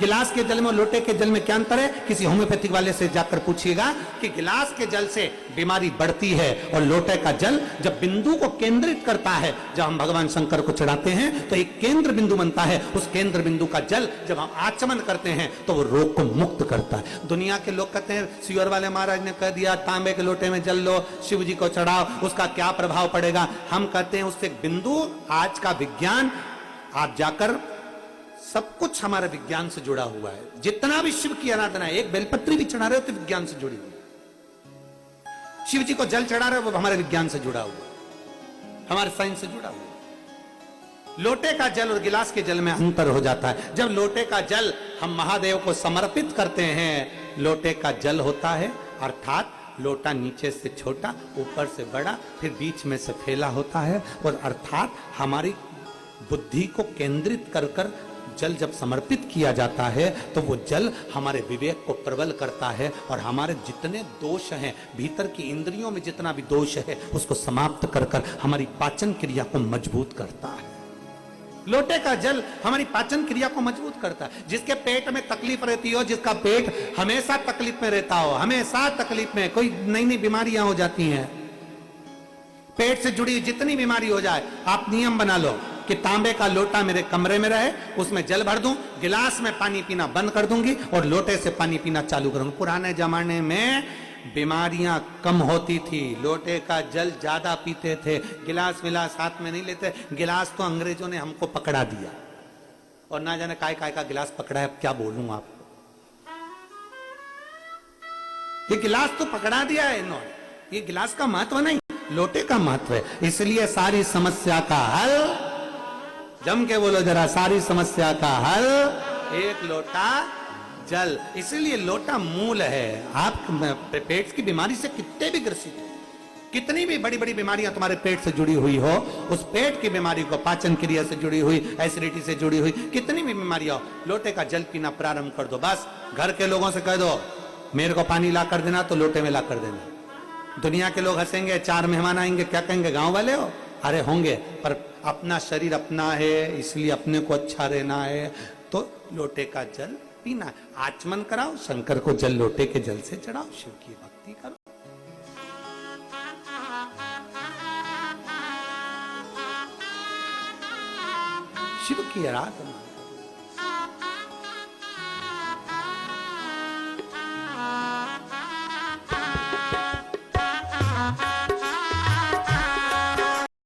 गिलास के जल में और लोटे के जल में क्या अंतर है? किसी होम्योपैथिक वाले से जाकर पूछिएगा कि गिलास के जल से बीमारी बढ़ती है और लोटे का जल जब बिंदु को केंद्रित करता है, जब हम भगवान शंकर को चढ़ाते हैं तो एक केंद्र बिंदु बनता है, उस केंद्र बिंदु का जल जब हम आचमन करते हैं तो वो रोग को मुक्त करता है। दुनिया के लोग कहते हैं सियोर वाले महाराज ने कह दिया तांबे के लोटे में जल लो, शिव जी को चढ़ाओ, उसका क्या प्रभाव पड़ेगा। हम कहते हैं उससे बिंदु, आज का विज्ञान, आप जाकर सब कुछ हमारे विज्ञान से जुड़ा हुआ है। जितना भी शिव की आराधना है, एक बेलपत्री भी चढ़ा रहे हो तो विज्ञान से जुड़ी हुई, शिव जी को जल चढ़ा रहे हो वो हमारे विज्ञान से जुड़ा हुआ, हमारे साइंस से जुड़ा हुआ। लोटे का जल और गिलास के जल में अंतर हो जाता है। जब लोटे का जल हम महादेव को समर्पित करते हैं, लोटे का जल होता है अर्थात लोटा नीचे से छोटा ऊपर से बड़ा फिर बीच में से फैला होता है, और अर्थात हमारी बुद्धि को केंद्रित कर कर जल जब समर्पित किया जाता है तो वो जल हमारे विवेक को प्रबल करता है और हमारे जितने दोष हैं, भीतर की इंद्रियों में जितना भी दोष है उसको समाप्त कर कर हमारी पाचन क्रिया को मजबूत करता है। लोटे का जल हमारी पाचन क्रिया को मजबूत करता है। जिसके पेट में तकलीफ रहती हो, जिसका पेट हमेशा तकलीफ में रहता हो, हमेशा तकलीफ में, कोई नई नई बीमारियां हो जाती हैं, पेट से जुड़ी जितनी बीमारी हो जाए, आप नियम बना लो कि तांबे का लोटा मेरे कमरे में रहे, उसमें जल भर दूं, गिलास में पानी पीना बंद कर दूंगी और लोटे से पानी पीना चालू करूंगी। पुराने जमाने में बीमारियां कम होती थी, लोटे का जल ज्यादा पीते थे, गिलास विलास हाथ में नहीं लेते। गिलास तो अंग्रेजों ने हमको पकड़ा दिया, और ना जाने काय काय का गिलास पकड़ा है, अब क्या बोलूं आपको। ये गिलास तो पकड़ा दिया है इन्होंने, ये गिलास का महत्व नहीं, लोटे का महत्व है। इसलिए सारी समस्या का हल, जम के बोलो जरा, सारी समस्या का हल एक लोटा जल। इसलिए लोटा मूल है। आप पेट की बीमारी से कितने भी ग्रसित हो, कितनी भी बड़ी बड़ी बीमारियां तुम्हारे पेट से जुड़ी हुई हो, उस पेट की बीमारी को, पाचन क्रिया से जुड़ी हुई, एसिडिटी से जुड़ी हुई कितनी भी बीमारियां हो, लोटे का जल पीना प्रारंभ कर दो। बस घर के लोगों से कह दो मेरे को पानी ला कर देना, तो लोटे में ला कर देना। दुनिया के लोग हंसेंगे, 4 मेहमान आएंगे, क्या कहेंगे, गांव वाले हो? अरे होंगे, पर अपना शरीर अपना है, इसलिए अपने को अच्छा रहना है, तो लोटे का जल पीना। आचमन कराओ, शंकर को जल लोटे के जल से चढ़ाओ, शिव की भक्ति करो। शिव की आराधना।